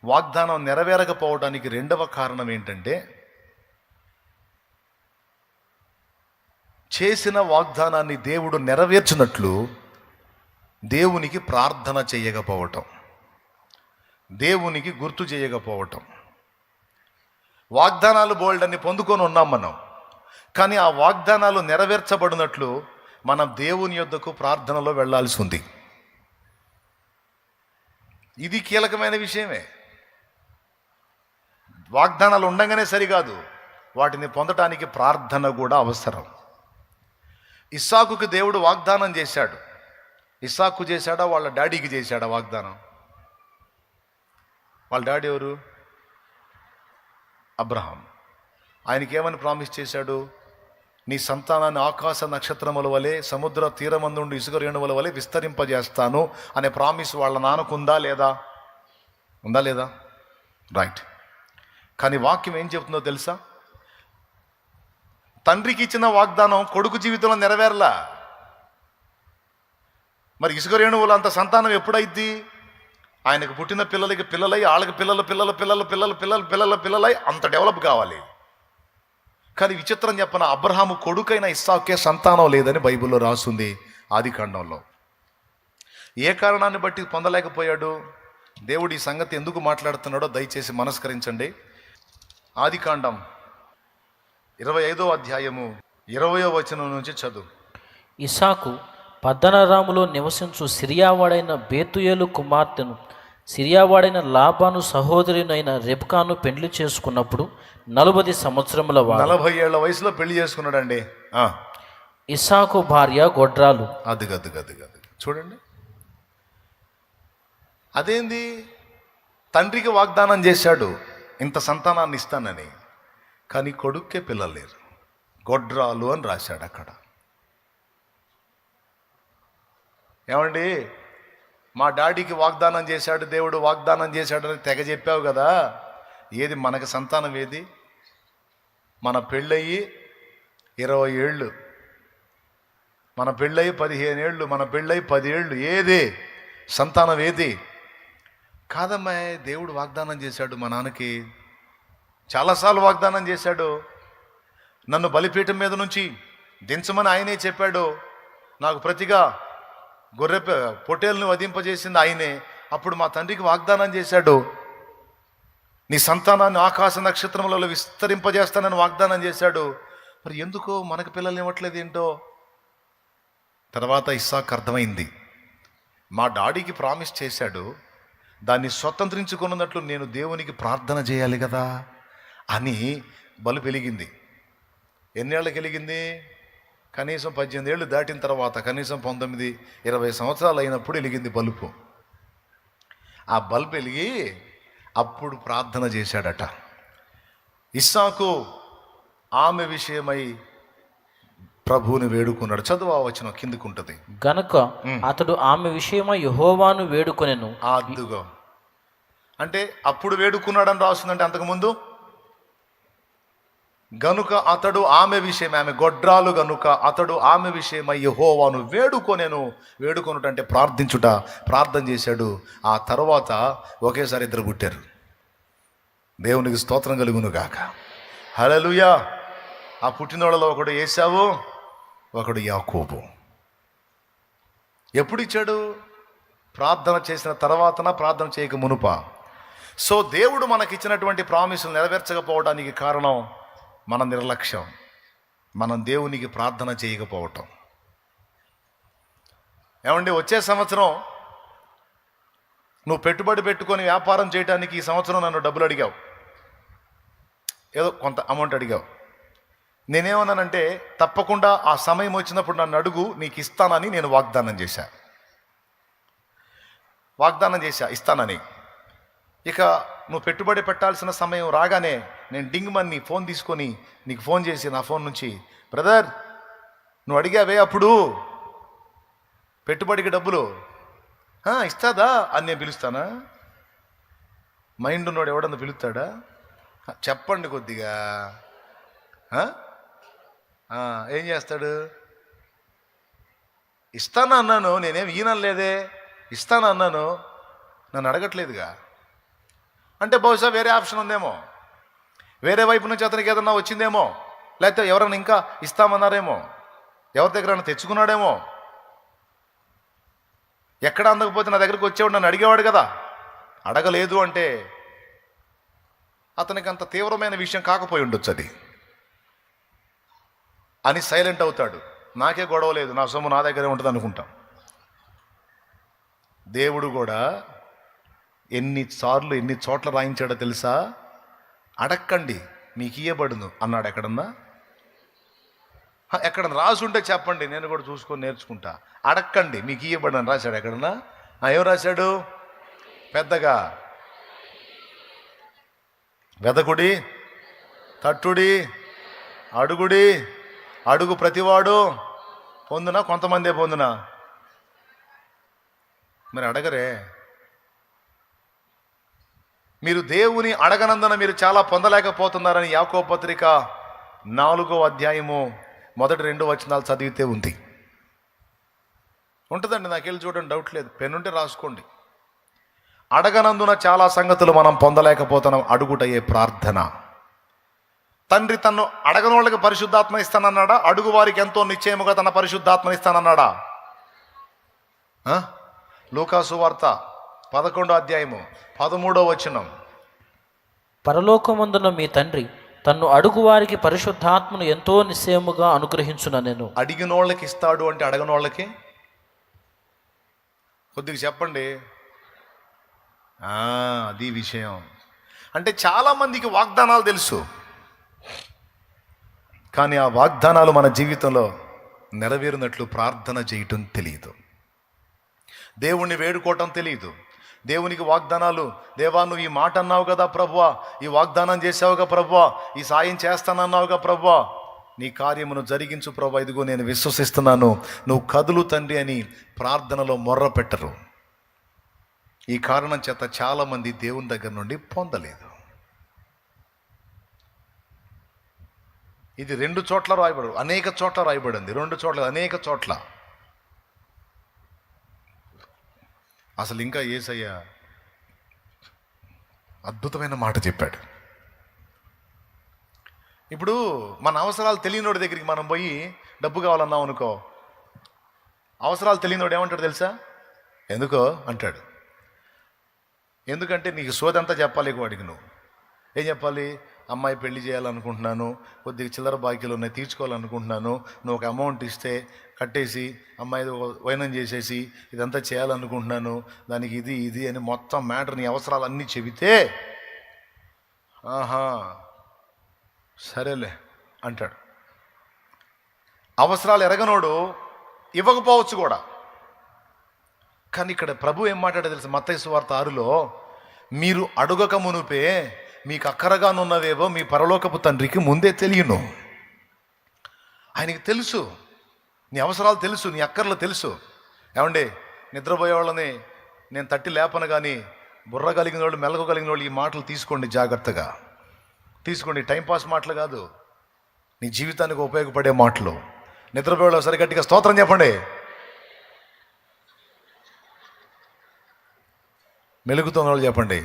వాగ్దానం నెరవేరకపోవడానికి రెండవ కారణం ఏంటంటే, చేసిన వాగ్దానాన్ని దేవుడు నెరవేర్చినట్లు దేవునికి ప్రార్థన చేయకపోవటం, దేవునికి గుర్తు చేయకపోవటం. వాగ్దానాలు బోల్డన్ని పొందుకొని ఉన్నాం మనం, కానీ ఆ వాగ్దానాలు నెరవేర్చబడినట్లు మనం దేవుని యొద్దకు ప్రార్థనలో వెళ్ళాల్సి ఉంది. ఇది కీలకమైన విషయమే. వాగ్దానాలు ఉండగానే సరికాదు, వాటిని పొందటానికి ప్రార్థన కూడా అవసరం. ఇస్సాకుకి దేవుడు వాగ్దానం చేశాడు. ఇస్సాకు చేశాడా, వాళ్ళ డాడీకి చేశాడా వాగ్దానం? వాళ్ళ డాడీ ఎవరు? అబ్రహాం. ఆయనకి ఏమని ప్రామిస్ చేశాడు? నీ సంతానాన్ని ఆకాశ నక్షత్రముల వలె, సముద్ర తీరమందుండి ఇసుక రేణువుల వలె విస్తరింపజేస్తాను అనే ప్రామిస్ వాళ్ళ నాన్నకు ఉందా లేదా? ఉందా లేదా? రైట్. కానీ వాక్యం ఏం చెబుతుందో తెలుసా? తండ్రికి ఇచ్చిన వాగ్దానం కొడుకు జీవితంలో నెరవేరలా. మరి ఇసుక రేణువులు అంత సంతానం ఎప్పుడైద్ది? ఆయనకు పుట్టిన పిల్లలకి పిల్లలై, వాళ్ళకి పిల్లల పిల్లల పిల్లల పిల్లల పిల్లల పిల్లల పిల్లలై అంత డెవలప్ కావాలి. కానీ విచిత్రం చెప్పన, అబ్రహాము కొడుకైన ఇస్సాకే సంతానం లేదని బైబిల్లో రాస్తుంది ఆదికాండంలో. ఏ కారణాన్ని బట్టి పొందలేకపోయాడు? దేవుడు ఈ సంగతి ఎందుకు మాట్లాడుతున్నాడో దయచేసి మనస్కరించండి. ఆదికాండం 25వ అధ్యాయము 20వ వచనం నుంచి చదువు. ఇస్సాకు పద్దనరాములో నివసించు సిరియావాడైన బేతుయేలు కుమార్తెను, సిరియావాడైన లాబాను సహోదరునైన రెబ్కాను పెళ్లి చేసుకున్నప్పుడు 40 సంవత్సరముల వాడు. 40 ఏళ్ల వయసులో పెళ్లి చేసుకున్నాడండి. ఇస్సాకు భార్య గొడ్రాలు. అది చూడండి, అదేంది? తండ్రికి వాగ్దానం చేశాడు ఇంత సంతానాన్ని ఇస్తానని, కానీ కొడుక్కే పిల్లలు లేరు, గొడ్రాలు అని రాశాడు అక్కడ. ఏమండి, మా డాడీకి వాగ్దానం చేశాడు దేవుడు, వాగ్దానం చేశాడని తెగ చెప్పావు కదా, ఏది మనకు సంతానం? ఏది? మన పెళ్ళయి 20 ఏళ్ళు, మన పెళ్ళయి 15 ఏళ్ళు, మన పెళ్ళయి 10 ఏళ్ళు, ఏది సంతానం? ఏది? కాదమ్మా, దేవుడు వాగ్దానం చేశాడు మా నాన్నకి, చాలాసార్లు వాగ్దానం చేశాడు. నన్ను బలిపీఠం మీద నుంచి దించమని ఆయనే చెప్పాడు. నాకు ప్రతిగా గొర్రె పొట్టేలను వధింపజేసింది ఆయనే. అప్పుడు మా తండ్రికి వాగ్దానం చేశాడు, నీ సంతానాన్ని ఆకాశ నక్షత్రములలో విస్తరింపజేస్తానని వాగ్దానం చేశాడు. మరి ఎందుకో మనకు పిల్లలు ఇవ్వట్లేదు ఏంటో? తర్వాత ఇస్సాకు అర్థమైంది, మా డాడీకి ప్రామిస్ చేశాడు, దాన్ని స్వతంత్రించుకున్నట్లు నేను దేవునికి ప్రార్థన చేయాలి కదా అని బలు వెలిగింది. ఎన్నేళ్ళకి వెలిగింది? కనీసం 18 ఏళ్ళు దాటిన తర్వాత, కనీసం 19-20 సంవత్సరాలు అయినప్పుడు వెలిగింది బలుపు. ఆ బల్బు వెలిగి అప్పుడు ప్రార్థన చేశాడట. ఇస్సాకు ఆమె విషయమై ప్రభువుని వేడుకున్నాడు. చదువు ఆ వచనం కిందికి ఉంటుంది. గనుక అతడు ఆమె విషయమై యెహోవాను వేడుకొనెను. అద్దుగో అంటే అప్పుడు వేడుకున్నాడని రాస్తుందంటే అంతకుముందు గనుక అతడు ఆమె విషయం, ఆమె గొడ్రాలు గనుక అతడు ఆమె విషయమై యెహోవాను వేడుకొనెను. వేడుకొనుట అంటే ప్రార్థించుట. ప్రార్థన చేశాడు. ఆ తర్వాత ఒకేసారి ఇద్దరు పుట్టారు. దేవునికి స్తోత్రం కలుగును గాక. హల్లెలూయా. ఆ పుట్టినోళ్ళలో ఒకడు ఏశావు, ఒకడు యాకోబు. ఎప్పుడు ఇచ్చాడు? ప్రార్థన చేసిన తర్వాతన, ప్రార్థన చేయక మునుప. సో దేవుడు మనకిచ్చినటువంటి ప్రామిసులు నెరవేర్చకపోవడానికి కారణం మన నిర్లక్ష్యం, మనం దేవునికి ప్రార్థన చేయకపోవటం. ఏమండి, వచ్చే సంవత్సరం నువ్వు పెట్టుబడి పెట్టుకొని వ్యాపారం చేయడానికి ఈ సంవత్సరం నన్ను డబ్బులు అడిగావు, ఏదో కొంత అమౌంట్ అడిగావు. నేనేమన్నానంటే, తప్పకుండా ఆ సమయం వచ్చినప్పుడు నన్ను అడుగు, నీకు ఇస్తానని నేను వాగ్దానం చేశా, ఇస్తానని. ఇక నువ్వు పెట్టుబడి పెట్టాల్సిన సమయం రాగానే నేను డింగ్మన్ని ఫోన్ తీసుకొని నీకు ఫోన్ చేసి, నా ఫోన్ నుంచి, బ్రదర్ నువ్వు అడిగావే అప్పుడు పెట్టుబడికి డబ్బులు ఇస్తాదా అని నేను పిలుస్తానా? మైండ్ ఉన్నవాడు ఎవడన్నా పిలుస్తాడా? చెప్పండి కొద్దిగా. ఏం చేస్తాడు? ఇస్తాను అన్నాను, నేనేం ఈయనలేదే, ఇస్తాను అన్నాను, నన్ను అడగట్లేదుగా. అంటే బహుశా వేరే ఆప్షన్ ఉందేమో, వేరే వైపు నుంచి అతనికి ఏదన్నా వచ్చిందేమో, లేకపోతే ఎవరైనా ఇంకా ఇస్తామన్నారేమో, ఎవరి దగ్గర తెచ్చుకున్నాడేమో. ఎక్కడ అందకపోతే నా దగ్గరికి వచ్చేవాడు, నన్ను అడిగేవాడు కదా. అడగలేదు అంటే అతనికి అంత తీవ్రమైన విషయం కాకపోయి ఉండొచ్చు అది అని సైలెంట్ అవుతాడు. నాకే గొడవ లేదు, నా సొమ్ము నా దగ్గరే ఉంటుంది అనుకుంటాం. దేవుడు కూడా ఎన్ని చోట్ల రాయించాడో తెలుసా? అడక్కండి మీకు ఇయ్యబడును అన్నాడు. ఎక్కడన్నా రాసి ఉంటే చెప్పండి, నేను కూడా చూసుకొని నేర్చుకుంటా. అడక్కండి మీకు ఇయ్యబడును అని రాశాడు. ఎక్కడన్నా ఏం రాశాడు? పెద్దగా వెదకుడి, తట్టుడి, అడుగుడి, అడుగు ప్రతివాడు పొందునా, కొంతమందే పొందునా. మరి అడగరే. మీరు దేవుని అడగనందున మీరు చాలా పొందలేకపోతున్నారని యాకోబు పత్రిక 4వ అధ్యాయము 1-2 వచనాలు చదివితే ఉంది. ఉంటుందండి, నాకెళ్ళి చూడండి, డౌట్ లేదు. పెన్నుంటే రాసుకోండి. అడగనందున చాలా సంగతులు మనం పొందలేకపోతున్నాం. అడుగుటయే ప్రార్థన. తండ్రి తన్ను అడగని వాళ్ళకి పరిశుద్ధాత్మ ఇస్తానన్నాడా? అడుగు వారికి ఎంతో నిశ్చయముగా తన పరిశుద్ధాత్మ ఇస్తానన్నాడా? లూకాసు వార్త 11వ అధ్యాయము 13వ వచనం. పరలోకమందున మీ తండ్రి తన్ను అడుగు వారికి పరిశుద్ధాత్మను ఎంతో నిశ్చయముగా అనుగ్రహించుననెను. అడిగిన వాళ్ళకి ఇస్తాడు అంటే అడగని వాళ్ళకి కొద్దిగా చెప్పండి. అది విషయం. అంటే చాలామందికి వాగ్దానాలు తెలుసు, కానీ ఆ వాగ్దానాలు మన జీవితంలో నెరవేరినట్లు ప్రార్థన చేయటం తెలియదు, దేవుణ్ణి వేడుకోవటం తెలియదు. దేవునికి వాగ్దానాలు, దేవా నువ్వు ఈ మాట అన్నావు కదా ప్రభువా, ఈ వాగ్దానం చేసావుగా ప్రభువా, ఈ సాయం చేస్తానన్నావుగా ప్రభువా, నీ కార్యమును జరిగించు ప్రభువా, ఇదిగో నేను విశ్వసిస్తున్నాను, నువ్వు కదులు తండ్రి అని ప్రార్థనలో మొర్ర పెట్టరు. ఈ కారణం చేత చాలామంది దేవుని దగ్గర నుండి పొందలేదు. ఇది 2 చోట్ల రాయబడు, అనేక చోట్ల రాయబడింది. 2 చోట్ల, అనేక చోట్ల. అసలు ఇంకా యేసయ్య అద్భుతమైన మాట చెప్పాడు. ఇప్పుడు మన అవసరాలు తెలియనోడి దగ్గరికి మనం పోయి డబ్బు కావాలన్నాం అనుకో, అవసరాలు తెలియనోడు ఏమంటాడు తెలుసా? ఎందుకో అంటాడు. ఎందుకంటే నీకు సోదంతా చెప్పాలి. వాడికి నువ్వు ఏం చెప్పాలి? అమ్మాయి పెళ్లి చేయాలనుకుంటున్నాను, కొద్దిగా చిల్లర బాకీలు ఉన్నాయి తీర్చుకోవాలనుకుంటున్నాను, నువ్వు ఒక అమౌంట్ ఇస్తే కట్టేసి అమ్మాయి వైనం చేసేసి ఇదంతా చేయాలనుకుంటున్నాను, దానికి ఇది ఇది అని మొత్తం మ్యాటర్, నీ అవసరాలన్నీ చెబితే ఆహా సరేలే అంటాడు. అవసరాలు ఎరగనోడు ఇవ్వకపోవచ్చు కూడా. కానీ ఇక్కడ ప్రభు ఏం మాట్లాడో తెలుసు? మత్తయి సువార్త 6లో, మీరు అడుగక మునుపే మీకు అక్కరగానున్నవేవో మీ పరలోకపు తండ్రికి ముందే తెలియను. ఆయనకి తెలుసు, నీ అవసరాలు తెలుసు, నీ అక్కర్లు తెలుసు. ఏమండి, నిద్రపోయే వాళ్ళని నేను తట్టి లేపను, కానీ బుర్ర కలిగిన వాళ్ళు, మెలకు కలిగిన వాళ్ళు ఈ మాటలు తీసుకోండి, జాగ్రత్తగా తీసుకోండి. టైంపాస్ మాటలు కాదు, నీ జీవితానికి ఉపయోగపడే మాటలు. నిద్రపోయే వాళ్ళు సరిగట్టిగా స్తోత్రం చెప్పండి. మెలుగుతున్న వాళ్ళు చెప్పండి.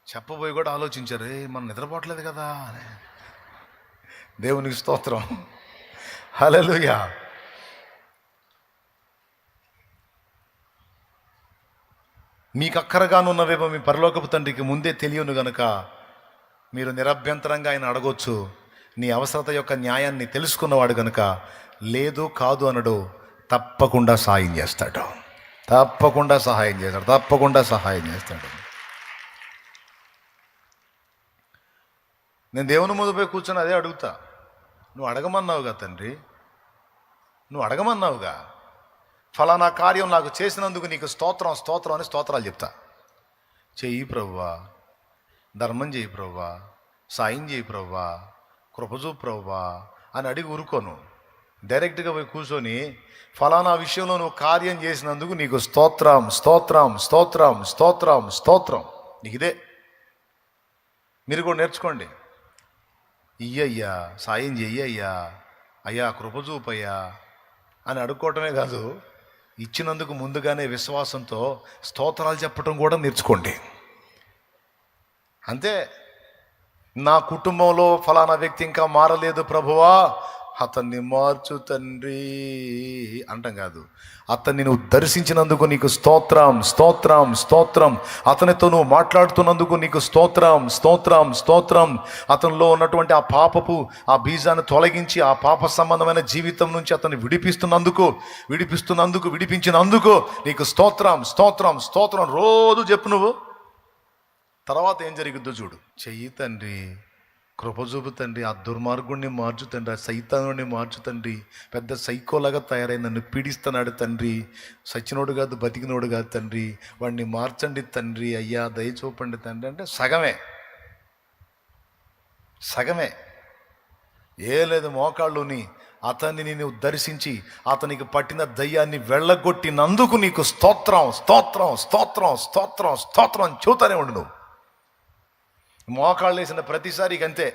చెప్పబోయి కూడా ఆలోచించారు, మనం నిద్రపోవట్లేదు కదా. దేవునికి స్తోత్రం, హల్లెలూయా. మీకు అక్కరగానున్నవేమో మీ పరలోకపు తండ్రికి ముందే తెలియను గనుక మీరు నిరభ్యంతరంగా ఆయన అడగొచ్చు. నీ అవసరత యొక్క న్యాయాన్ని తెలుసుకున్నవాడు గనుక లేదు కాదు అనడు, తప్పకుండా సహాయం చేస్తాడు, తప్పకుండా సహాయం చేస్తాడు, తప్పకుండా సహాయం చేస్తాడు. నేను దేవుని ముందు పోయి కూర్చొని అదే అడుగుతా. నువ్వు అడగమన్నావుగా తండ్రి, నువ్వు అడగమన్నావుగా, ఫలానా కార్యం నాకు చేసినందుకు నీకు స్తోత్రం స్తోత్రం అని స్తోత్రాలు చెప్తా. చెయ్యి ప్రభువా, ధర్మం చేయి ప్రభువా, సాయం చేయి ప్రభువా, కృపచూ ప్రభువా అని అడిగి ఊరుకోను. డైరెక్ట్గా పోయి కూర్చొని ఫలానా విషయంలో నువ్వు కార్యం చేసినందుకు నీకు స్తోత్రం స్తోత్రం స్తోత్రం స్తోత్రం స్తోత్రం. నీకు ఇదే. మీరు కూడా నేర్చుకోండి. ఇయ్యయ్యా, సాయం చెయ్యయ్యా, అయ్యా కృప చూపయ్యా అని అడుక్కోవటమే కాదు, ఇచ్చినందుకు ముందుగానే విశ్వాసంతో స్తోత్రాలు చెప్పటం కూడా నేర్చుకోండి. అంతే. నా కుటుంబంలో ఫలానా వ్యక్తి ఇంకా మారలేదు ప్రభువా, అతన్ని మార్చు తండ్రి అంటాం కాదు. అతన్ని నువ్వు దర్శించినందుకు నీకు స్తోత్రం, స్తోత్రం, స్తోత్రం. అతనితో నువ్వు మాట్లాడుతున్నందుకు నీకు స్తోత్రం, స్తోత్రం, స్తోత్రం. అతనిలో ఉన్నటువంటి ఆ పాపపు ఆ బీజాన్ని తొలగించి ఆ పాప సంబంధమైన జీవితం నుంచి అతన్ని విడిపించినందుకు నీకు స్తోత్రం, స్తోత్రం, స్తోత్రం రోజు చెప్పు నువ్వు. తర్వాత ఏం జరిగిద్దో చూడు. చెయ్యి తండ్రి, కృప చూపు తండ్రి, ఆ దుర్మార్గుడిని మార్చు తండ్రి, ఆ సైతానుడిని మార్చు తండ్రి. పెద్ద సైకోలాగా తయారై నన్ను పీడిస్తున్నాడు తండ్రి. సచ్చినోడు కాదు, బతికినోడు కాదు తండ్రి, వాడిని మార్చండి తండ్రి, అయ్యా దయ చూపండి తండ్రి అంటే సగమే. ఏ లేదు, మోకాళ్ళుని అతన్ని నేను దర్శించి అతనికి పట్టిన దయ్యాన్ని వెళ్ళగొట్టినందుకు నీకు స్తోత్రం, స్తోత్రం, స్తోత్రం, స్తోత్రం, స్తోత్రం చూతూనే ఉండు నువ్వు. మోకాళ్ళు వేసిన ప్రతిసారికి అంతే.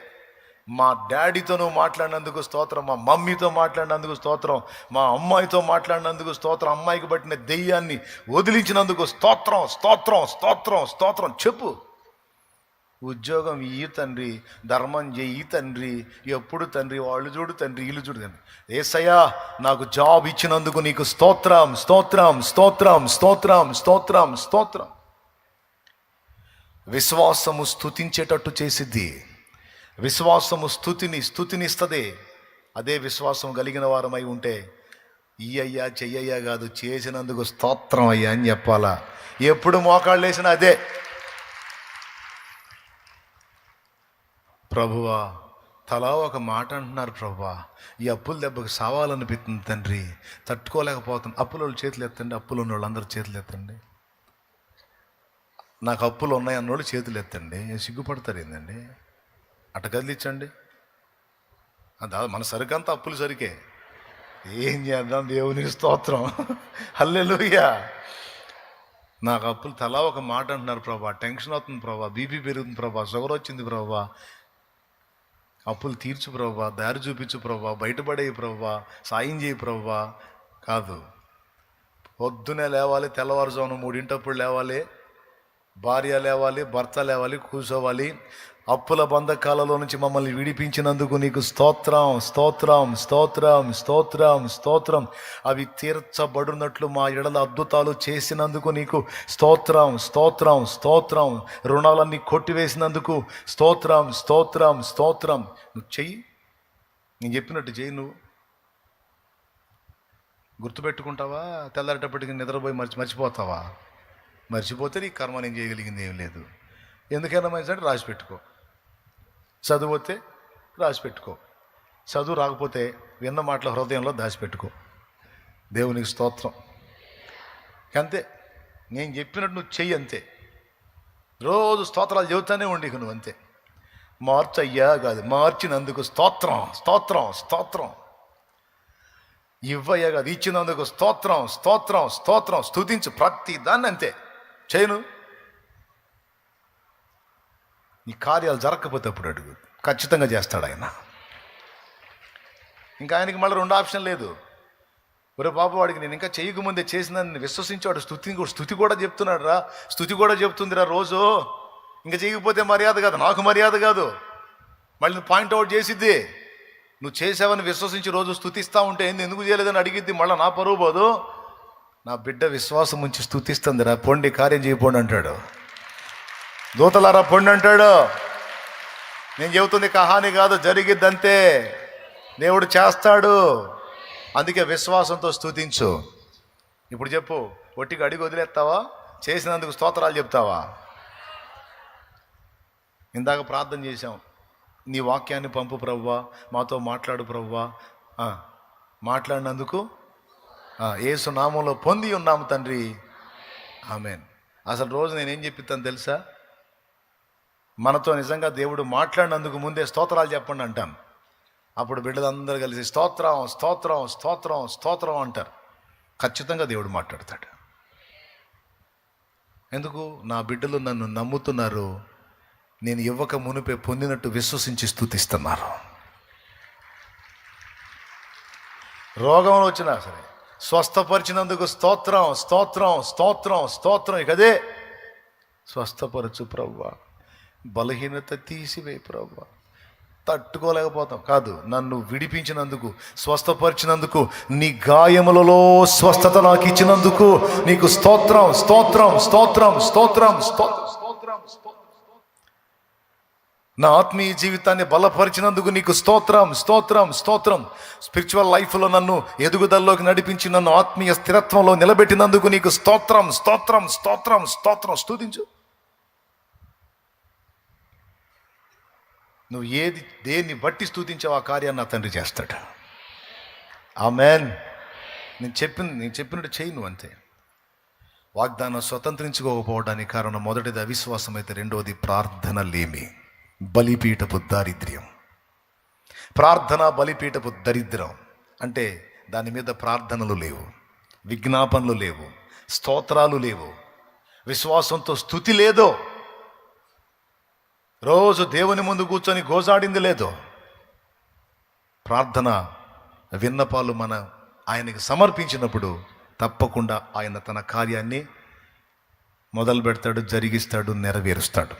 మా డాడీతో నువ్వు మాట్లాడినందుకు స్తోత్రం, మా మమ్మీతో మాట్లాడినందుకు స్తోత్రం, మా అమ్మాయితో మాట్లాడినందుకు స్తోత్రం, అమ్మాయికి పట్టిన దెయ్యాన్ని వదిలించినందుకు స్తోత్రం, స్తోత్రం, స్తోత్రం, స్తోత్రం చెప్పు. ఉద్యోగం ఇయ్యి తండ్రి, ధర్మం చెయ్యి తండ్రి, ఎప్పుడు తండ్రి, వాళ్ళు చూడు తండ్రి, వీళ్ళు చూడు తండ్రి. యేసయ్యా నాకు జాబ్ ఇచ్చినందుకు నీకు స్తోత్రం, స్తోత్రం, స్తోత్రం, స్తోత్రం, స్తోత్రం, స్తోత్రం. విశ్వాసము స్తుతించేటట్టు చేసిద్ది. విశ్వాసము స్తుతినిస్తుంది. అదే విశ్వాసం కలిగిన వారమై ఉంటే ఈ అయ్యా చెయ్యయ్యా కాదు, చేసినందుకు స్తోత్రం అయ్యా అని చెప్పాలా. ఎప్పుడు మోకాళ్ళు వేసినా అదే. ప్రభువా తలా ఒక మాట అంటున్నారు ప్రభువా, ఈ అప్పుల దెబ్బకు సావాలనిపిస్తుంది తండ్రి, తట్టుకోలేకపోతుంది. అప్పుల చేతులు ఎత్తండి, అప్పులు ఉన్న వాళ్ళందరూ చేతులు ఎత్తండి. నాకు అప్పులు ఉన్నాయి అన్నోళ్ళు చేతులు ఎత్తండి. సిగ్గుపడతారు ఏందండి? అట్ట కదిలించండి. మన సరికంతా అప్పులు సరికే. ఏం చేద్దాం, దేవునికి స్తోత్రం, హల్లెలూయా. నాకు అప్పులు తలా ఒక మాట అంటున్నారు ప్రభా, టెన్షన్ అవుతుంది ప్రభా, బీపీ పెరుగుతుంది ప్రభా, షుగర్ వచ్చింది ప్రభా, అప్పులు తీర్చు ప్రభా, దారి చూపించు ప్రభా, బయటపడేయి ప్రభా, సాయం చేయి ప్రభా. కాదు, పొద్దునే లేవాలి, తెల్లవారుజామున 3 లేవాలి, భార్య లేవాలి, భర్త లేవాలి, కూర్చోవాలి. అప్పుల బంధకాలలో నుంచి మమ్మల్ని విడిపించినందుకు నీకు స్తోత్రం, స్తోత్రం, స్తోత్రం, స్తోత్రం, స్తోత్రం. అవి తీర్చబడినట్లు మా ఎడల అద్భుతాలు చేసినందుకు నీకు స్తోత్రం, స్తోత్రం, స్తోత్రం. రుణాలన్నీ కొట్టివేసినందుకు స్తోత్రం, స్తోత్రం, స్తోత్రం. నువ్వు చెయ్యి, నేను చెప్పినట్టు చెయ్యి. నువ్వు గుర్తుపెట్టుకుంటావా? తెల్లారేటప్పటికి నిద్రపోయి మర్చిపోతావా? మర్చిపోతే నీ కర్మ నేను చేయగలిగింది ఏం లేదు. ఎందుకైనా మంచి అంటే రాసి పెట్టుకో. చదువు వస్తే రాసి పెట్టుకో. చదువు రాకపోతే విన్న మాటల హృదయంలో దాచిపెట్టుకో. దేవునికి స్తోత్రం. అంతే, నేను చెప్పినట్టు నువ్వు చెయ్యి అంతే. రోజు స్తోత్రాలు చెబుతానే ఉండి నువ్వు అంతే. మార్చయ్యా కాదు, మార్చినందుకు స్తోత్రం, స్తోత్రం, స్తోత్రం. ఇవ్వయ్యా కాదు, ఇచ్చినందుకు స్తోత్రం, స్తోత్రం, స్తోత్రం. స్తుతించు ప్రతి దాన్ని అంతే చేయను. నీ కార్యాలు జరగకపోతే అప్పుడు అడుగు, ఖచ్చితంగా చేస్తాడు ఆయన. ఇంకా ఆయనకి మళ్ళీ 2 ఆప్షన్ లేదు. ఒరే పాప, వాడికి నేను ఇంకా చేయకముందే చేసిందని విశ్వసించాడు. స్తుతి కూడా చెప్తున్నాడు రా, స్తుతి కూడా చెప్తుందిరా రోజు. ఇంకా చేయకపోతే మర్యాద కాదు, నాకు మర్యాద కాదు. మళ్ళీ పాయింట్అవుట్ చేసిద్ది. నువ్వు చేసావని విశ్వసించి రోజు స్తుతిస్తూ ఉంటే ఎందుకు చేయలేదని అడిగిద్ది. మళ్ళీ నా పరువు పోదు. నా బిడ్డ విశ్వాసం ఉంచి స్తుతిస్తుందిరా, పొండి కార్యం చేయపోండి అంటాడు. దూతలారా పొండి అంటాడు. నేను చెబుతుంది కహాని కాదు, జరిగిద్దంతే. దేవుడు చేస్తాడు. అందుకే విశ్వాసంతో స్తుతించు. ఇప్పుడు చెప్పు, ఒట్టిగా అడిగి వదిలేస్తావా? చేసినందుకు స్తోత్రాలు చెప్తావా? ఇందాక ప్రార్థన చేశాం, నీ వాక్యాన్ని పంపు ప్రభువా, మాతో మాట్లాడు ప్రభువా. మాట్లాడినందుకు యేసు నామంలో పొంది ఉన్నాము తండ్రి, ఆమేన్. అసలు రోజు నేనేం చెప్పిస్తాను తెలుసా? మనతో నిజంగా దేవుడు మాట్లాడినందుకు ముందే స్తోత్రాలు చెప్పండి అంటాను. అప్పుడు బిడ్డలందరూ కలిసి స్తోత్రం, స్తోత్రం, స్తోత్రం, స్తోత్రం అంటారు. ఖచ్చితంగా దేవుడు మాట్లాడతాడు. ఎందుకు? నా బిడ్డలు నన్ను నమ్ముతున్నారు, నేను ఇవ్వక మునిపే పొందినట్టు విశ్వసించి స్తుతిస్తున్నారు. రోగంలో వచ్చినా సరే, స్వస్థపరిచినందుకు స్తోత్రం, స్తోత్రం, స్తోత్రం, స్తోత్రం. ఇక అదే స్వస్థపరచు ప్రభువా, బలహీనత తీసివేయి ప్రభువా, తట్టుకోలేకపోతాం కాదు, నన్ను విడిపించినందుకు, స్వస్థపరిచినందుకు, నీ గాయములలో స్వస్థత నాకు ఇచ్చినందుకు నీకు స్తోత్రం, స్తోత్రం, స్తోత్రం, స్తోత్రం, స్తోత్రం, స్తోత్రం, స్తోత్రం. నా ఆత్మీయ జీవితాన్ని బలపరిచినందుకు నీకు స్తోత్రం, స్తోత్రం, స్తోత్రం. స్పిరిచువల్ లైఫ్లో నన్ను ఎదుగుదలలోకి నడిపించి నన్ను ఆత్మీయ స్థిరత్వంలో నిలబెట్టినందుకు నీకు స్తోత్రం, స్తోత్రం, స్తోత్రం, స్తోత్రం. స్తుతించు. నువ్వు దేన్ని బట్టి స్తుతించావు ఆ కార్యాన్ని నా తండ్రి చేస్తాడు. ఆమేన్. నేను చెప్పినట్టు చెయ్యి నువ్వు, అంతే. వాగ్దానం స్వతంత్రించుకోకపోవడానికి కారణం మొదటిది అవిశ్వాసం అయితే రెండవది ప్రార్థన లేమి, బలిపీఠపు దారిద్ర్యం. ప్రార్థన బలిపీఠపు దరిద్రం అంటే దాని మీద ప్రార్థనలు లేవు, విజ్ఞాపనలు లేవు, స్తోత్రాలు లేవు, విశ్వాసంతో స్తుతి లేదో, రోజు దేవుని ముందు కూర్చొని గోజాడింది లేదో. ప్రార్థన విన్నపాలు ఆయనకి సమర్పించినప్పుడు తప్పకుండా ఆయన తన కార్యాన్ని మొదలు పెడతాడు, జరిగిస్తాడు, నెరవేరుస్తాడు.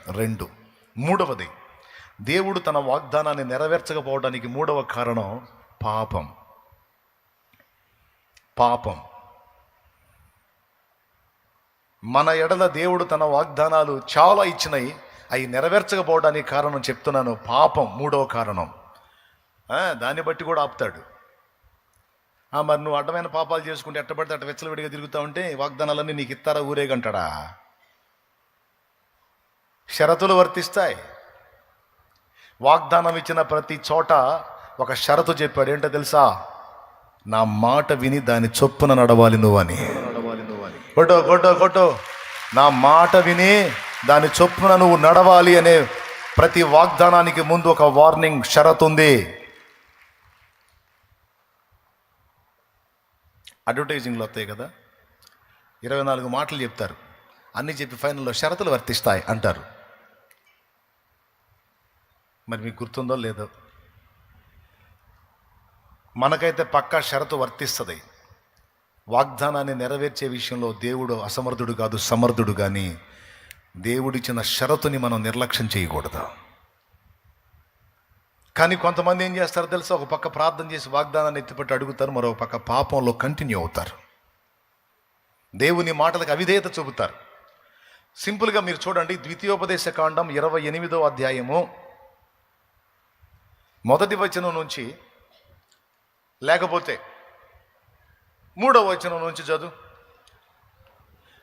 మూడవది, దేవుడు తన వాగ్దానాన్ని నెరవేర్చకపోవడానికి మూడవ కారణం పాపం. మన ఎడల దేవుడు తన వాగ్దానాలు చాలా ఇచ్చినాయి, అవి నెరవేర్చకపోవడానికి కారణం చెప్తున్నాను, పాపం. మూడవ కారణం. దాన్ని బట్టి కూడా ఆపుతాడు. మరి నువ్వు అడ్డమైన పాపాలు చేసుకుంటే ఎట్టబడితే అట్ట వెచ్చలవిడిగా తిరుగుతూ ఉంటే వాగ్దానాలన్నీ నీకు ఇస్తారా ఊరేగంటాడా? షరతులు వర్తిస్తాయి. వాగ్దానం ఇచ్చిన ప్రతి చోట ఒక షరతు చెప్పాడు. ఏంటో తెలుసా? నా మాట విని దాని చొప్పున నడవాలి నువ్వని. కొట్టో నా మాట విని దాని చొప్పున నువ్వు నడవాలి అనే ప్రతి వాగ్దానానికి ముందు ఒక వార్నింగ్ షరతు ఉంది. అడ్వర్టైజింగ్లో వస్తాయి కదా, 24 మాటలు చెప్తారు, అన్నీ చెప్పి ఫైనల్లో షరతులు వర్తిస్తాయి అంటారు. మరి మీకు గుర్తుందో లేదో, మనకైతే పక్కా షరతు వర్తిస్తుంది. వాగ్దానాన్ని నెరవేర్చే విషయంలో దేవుడు అసమర్థుడు కాదు, సమర్థుడు. కానీ దేవుడిచ్చిన షరతుని మనం నిర్లక్ష్యం చేయకూడదు. కానీ కొంతమంది ఏం చేస్తారో తెలుసా? ఒక పక్క ప్రార్థన చేసి వాగ్దానాన్ని ఎత్తిపట్టి అడుగుతారు, మరో పక్క పాపంలో కంటిన్యూ అవుతారు, దేవుని మాటలకు అవిధేయత చూపుతారు. సింపుల్గా మీరు చూడండి, ద్వితీయోపదేశ కాండం 28వ అధ్యాయము 1వ వచనం నుంచి, లేకపోతే 3వ వచనం నుంచి చదువు.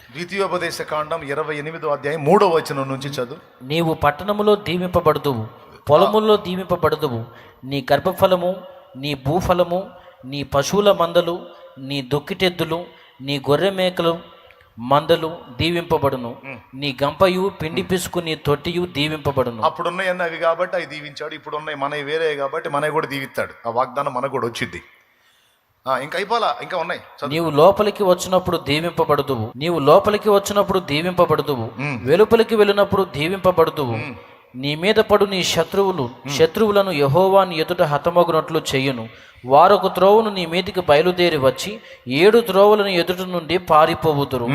ద్వితీయోపదేశ కాండం 28వ అధ్యాయం 3వ వచనం నుంచి చదువు. నీవు పట్టణములో దీవింపబడుదువు, పొలముల్లో దీవింపబడుదువు. నీ గర్భఫలము, నీ భూఫలము, నీ పశువుల మందలు, నీ దొక్కిటెద్దులు, నీ గొర్రె మేకలు మందలు దీవింపబడును. నీ గంపయు, పిండి పిసుకు, నీ తొట్టియు దీవింపబడును. అప్పుడున్నాయన్న అవి కాబట్టి అవి దీవించాడు. ఇప్పుడు ఉన్నాయి మనవి వేరే కాబట్టి మనవి కూడా దీవిస్తాడు. ఆ వాగ్దానం మనకు కూడా వచ్చింది. ఇంకా అయిపోలా, ఇంకా ఉన్నాయి. నీవు లోపలికి వచ్చినప్పుడు దీవింపబడుదువు, నీవు లోపలికి వచ్చినప్పుడు దీవింపబడుదువు, వెలుపలికి వెళ్ళినప్పుడు దీవింపబడుదువు. నీ మీద పడు నీ శత్రువులను యెహోవా నీ ఎదుట హతమగునట్లు చెయ్యును. వారొక త్రోవను నీ మీదికి బయలుదేరి వచ్చి 7 త్రోవలను ఎదుట నుండి పారిపోవుదురు.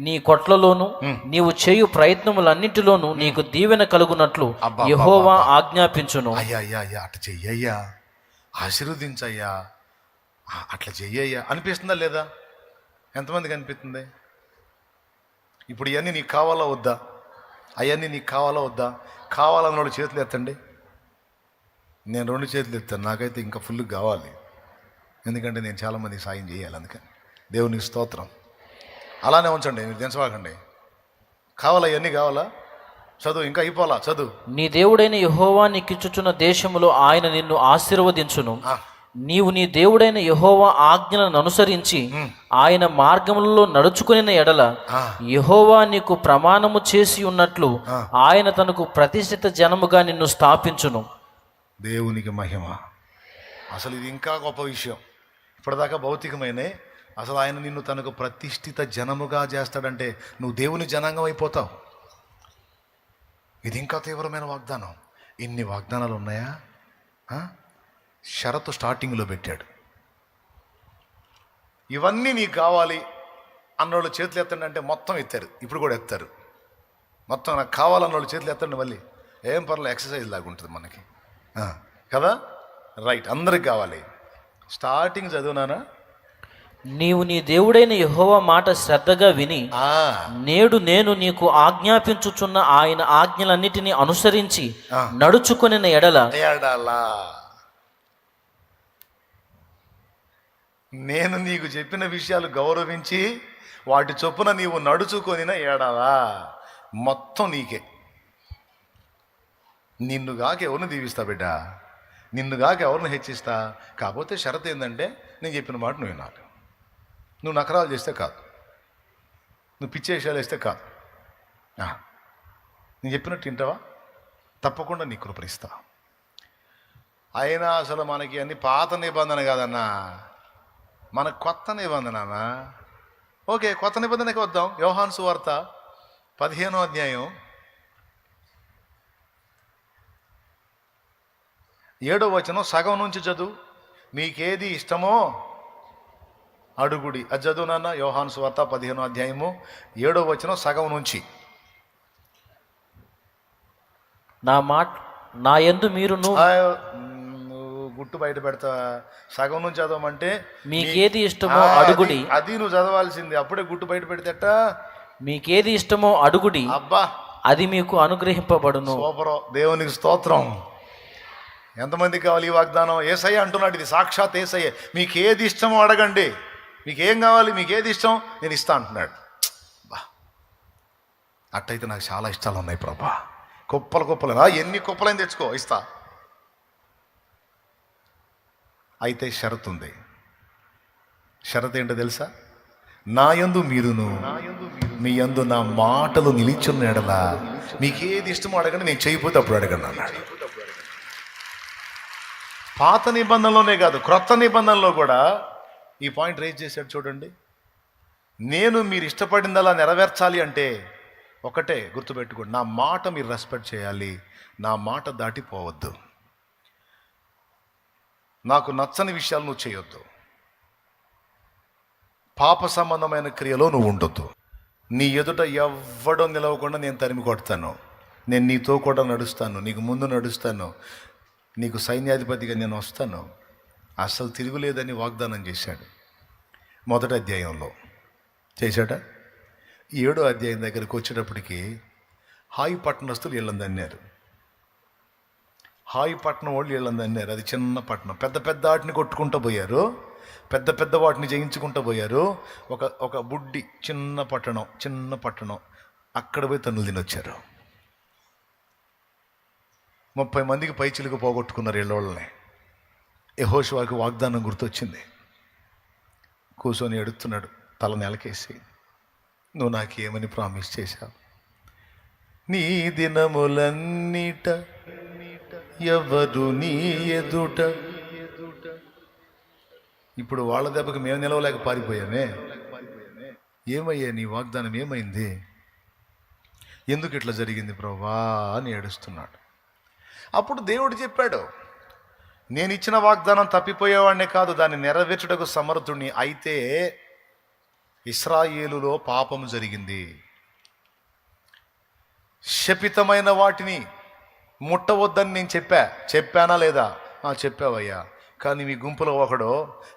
నీ కొట్లలోను నీవు చేయు ప్రయత్నములన్నింటిలోనూ నీకు దీవెన కలుగునట్లు యెహోవా ఆజ్ఞాపించును. అయ్యా అట్లా చెయ్యయ్యా, ఆశీర్వదించయ్యా, అట్లా చెయ్యయ్యా అనిపిస్తుందా లేదా? ఎంతమందికి అనిపిస్తుంది? ఇప్పుడు ఇవన్నీ నీకు కావాలా వద్దా? అవన్నీ నీకు కావాలా వద్దా? కావాలన్నోడు చేతులు ఎత్తండి. నేను 2 చేతులు ఎత్తాను, నాకైతే ఇంకా ఫుల్ కావాలి. ఎందుకంటే నేను చాలామందికి సాయం చేయాలి. అందుకని దేవునికి స్తోత్రం. అలానే ఉంచండి, మీరు దించవాకండి. కావాలా? ఇవన్నీ కావాలా? చదువు, ఇంకా అయిపోలా, చదువు. నీ దేవుడైన యెహోవా నీకిచ్చుచున్న దేశములో ఆయన నిన్ను ఆశీర్వదించును. నీవు నీ దేవుడైన యెహోవా ఆజ్ఞలను అనుసరించి ఆయన మార్గములలో నడుచుకుని ఎడల యెహోవా నీకు ప్రమాణము చేసి ఉన్నట్లు ఆయన తనకు ప్రతిష్ఠిత జనముగా నిన్ను స్థాపించును. దేవునికి మహిమ. అసలు ఇది ఇంకా గొప్ప విషయం. ఇప్పటిదాకా భౌతికమైనే, అసలు ఆయన నిన్ను తనకు ప్రతిష్ఠిత జనముగా చేస్తాడంటే నువ్వు దేవుని జనాంగం అయిపోతావు. ఇది ఇంకా తీవ్రమైన వాగ్దానం. ఇన్ని వాగ్దానాలు ఉన్నాయా? షరతు స్టార్టింగ్లో పెట్టాడు. ఇవన్నీ నీకు కావాలి అన్నోళ్ళు చేతులు ఎత్తండి అంటే మొత్తం ఎత్తారు, ఇప్పుడు కూడా ఎత్తారు. మొత్తం నాకు కావాలన్నోళ్ళు చేతులు ఎత్తండి, మళ్ళీ ఏం పర్లేదు, ఎక్సర్సైజ్ లాగా ఉంటుంది మనకి కదా. రైట్, అందరికి కావాలి. స్టార్టింగ్ చదువునానా, నీవు నీ దేవుడైన యెహోవా మాట శ్రద్ధగా విని నేడు నేను నీకు ఆజ్ఞాపించుచున్న ఆయన ఆజ్ఞలన్నిటినీ అనుసరించి నడుచుకొనిన ఎడల నేను నీకు చెప్పిన విషయాలు గౌరవించి వాటి చొప్పున నీవు నడుచుకొనిన ఎడలా మొత్తం నీకే. నిన్నుగాక ఎవరిని దీవిస్తా బిడ్డ, నిన్నుగాక ఎవరిని హెచ్చిస్తా. కాకపోతే షరత్ ఏంటంటే నేను చెప్పిన మాట నువ్వు వినాలి. నువ్వు నకరాలు చేస్తే కాదు, నువ్వు పిచ్చి వేషాలు వేస్తే కాదు. నేను చెప్పినట్టు వింటావా, తప్పకుండా నీ కృపరిస్తా. అయినా అసలు మనకి అన్ని పాత నిబంధన కాదన్నా, మన కొత్త నిబంధన అన్నా. ఓకే, కొత్త నిబంధనకి వద్దాం. యోహాను సువార్త 15వ అధ్యాయం 7వ వచనం సగం నుంచి చదువు. మీకేది ఇష్టమో అడుగుడి. అది చదువు నాన్న. యోహాను సువార్త 15వ అధ్యాయము 7వ వచనం సగం నుంచి. నా యందు మీరు గుట్టు బయట పెడతా. సగం నుంచి చదవమంటే మీకేది ఇష్టమో అడుగుడి. అది నువ్వు చదవాల్సింది. అప్పుడే గుట్టు బయట పెడితేట. మీకేది ఇష్టమో అడుగుడి, అబ్బా, అది మీకు అనుగ్రహింపబడును. సూపర్, దేవునికి స్తోత్రం. ఎంతమందికి కావాలి ఈ వాగ్దానం? యేసయ్య అంటున్నాడు, ఇది సాక్షాత్ యేసయ్య. మీకు ఏది ఇష్టమో అడగండి, మీకు ఏం కావాలి, మీకు ఏది ఇష్టం నేను ఇస్తా అంటున్నాడు. బా, అట్టయితే నాకు చాలా ఇష్టాలు ఉన్నాయి ప్రభా. కుప్పలు ఎన్ని కుప్పలైన తెచ్చుకో, ఇస్తా. అయితే షరతు ఉంది. షరత్ ఏంటో తెలుసా? నా యందు మీరును మీ యందు నా మాటలు నిలిచున్న ఎడలా మీకేది ఇష్టమో అడగండి, నేను చేయకపోతే అప్పుడు అడగండి అన్నాడు. పాత నిబంధనలోనే కాదు, క్రొత్త నిబంధనలో కూడా ఈ పాయింట్ రేజ్ చేశాడు. చూడండి, నేను మీరు ఇష్టపడిందలా నెరవేర్చాలి అంటే ఒకటే గుర్తుపెట్టుకోండి, నా మాట మీరు రెస్పెక్ట్ చేయాలి, నా మాట దాటిపోవద్దు, నాకు నచ్చని విషయాలు నువ్వు చేయొద్దు, పాప సంబంధమైన క్రియలో నువ్వు ఉండొద్దు, నీ ఎదుట ఎవ్వడో నిలవకుండా నేను తరిమి కొడతాను, నేను నీతో కూడా నడుస్తాను, నీకు ముందు నడుస్తాను, నీకు సైన్యాధిపతిగా నేను వస్తాను, అసలు తిరుగులేదని వాగ్దానం చేశాడు. మొదటి అధ్యాయంలో చేశాడా? 7వ అధ్యాయం దగ్గరికి వచ్చేటప్పటికి హాయి పట్టణస్తులు వీళ్ళని అన్నారు. హాయి పట్టణం వాళ్ళు వీళ్ళని అన్నారు. అది చిన్న పట్టణం. పెద్ద పెద్ద వాటిని కొట్టుకుంటూ పోయారు, పెద్ద పెద్ద వాటిని జయించుకుంటూ పోయారు. ఒక బుడ్డి చిన్న పట్టణం అక్కడ పోయి తన్నులు తినొచ్చారు. 30 మందికి పైచిలుకు పోగొట్టుకున్నారు వీళ్ళని. యెహోషువకి వాగ్దానం గుర్తొచ్చింది. కూర్చొని ఎడుతున్నాడు తల నెలకేసి, నువ్వు నాకేమని ప్రామిస్ చేశావు? నీ దినములన్నిట ఎవరు నీ ఎదుట. ఇప్పుడు వాళ్ళ దెబ్బకి మేము నిలవలేక పారిపోయామే. ఏమయ్యా నీ వాగ్దానం ఏమైంది? ఎందుకు ఇట్లా జరిగింది ప్రభువా అని ఏడుస్తున్నాడు. అప్పుడు దేవుడు చెప్పాడు, నేను ఇచ్చిన వాగ్దానం తప్పిపోయేవాడినే కాదు, దాన్ని నెరవేర్చుటకు సమర్థుడిని. అయితే ఇశ్రాయేలులో పాపం జరిగింది, శపితమైన వాటిని ముట్టవద్దని నేను చెప్పానా లేదా? చెప్పావయ్యా. కానీ మీ గుంపులో ఒకడు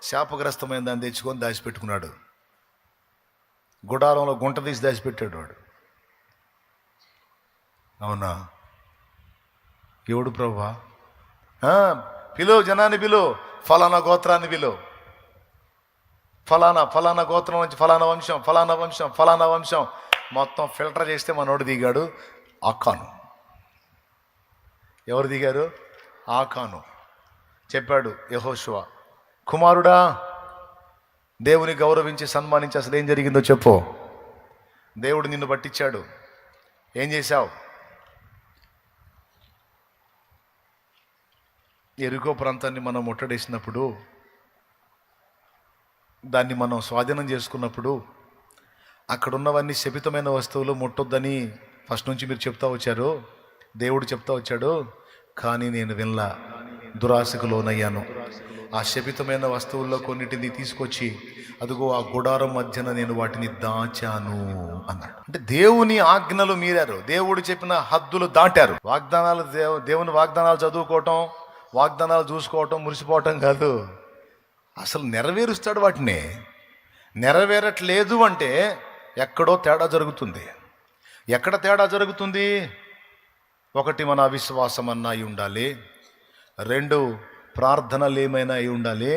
శాపగ్రస్తమైన దాన్ని తెచ్చుకొని దాచిపెట్టుకున్నాడు. గుడారంలో గుంట తీసి దాచిపెట్టాడు వాడు. అవునా? ఎవడు ప్రభువా? జనాన్ని పిలువు, ఫలానా గోత్రాన్ని పిలువు, ఫలానా గోత్రం నుంచి ఫలానా వంశం మొత్తం ఫిల్టర్ చేస్తే మనోడు దిగాడు. ఆకాను. ఎవరు దిగారు? ఆకాను. చెప్పాడు యెహోషువ, కుమారుడా, దేవుని గౌరవించి సన్మానించి అసలు ఏం జరిగిందో చెప్పు. దేవుడు నిన్ను పట్టించాడు, ఏం చేశావు? ఎరుకో ప్రాంతాన్ని మనం ముట్టడేసినప్పుడు, దాన్ని మనం స్వాధీనం చేసుకున్నప్పుడు అక్కడున్నవన్నీ శపితమైన వస్తువులు ముట్టొద్దని ఫస్ట్ నుంచి మీరు చెప్తా వచ్చారు, దేవుడు చెప్తా వచ్చాడు. కానీ నేను వినలా, దురాశకు లోనయ్యాను. ఆ శపితమైన వస్తువుల్లో కొన్నిటిని తీసుకొచ్చి అదిగో ఆ గుడారం మధ్యన నేను వాటిని దాచాను అన్నాడు. అంటే దేవుని ఆజ్ఞలు మీరారు, దేవుడు చెప్పిన హద్దులు దాటారు. వాగ్దానాలు దేవుని వాగ్దానాలు చదువుకోవటం, వాగ్దానాలు చూసుకోవటం, మురిసిపోవటం కాదు, అసలు నెరవేరుస్తాడు వాటిని. నెరవేరట్లేదు అంటే ఎక్కడో తేడా జరుగుతుంది. ఎక్కడ తేడా జరుగుతుంది? ఒకటి, మన అవిశ్వాసం అన్నా అయి ఉండాలి. 2, ప్రార్థనలు ఏమైనా అయి ఉండాలి.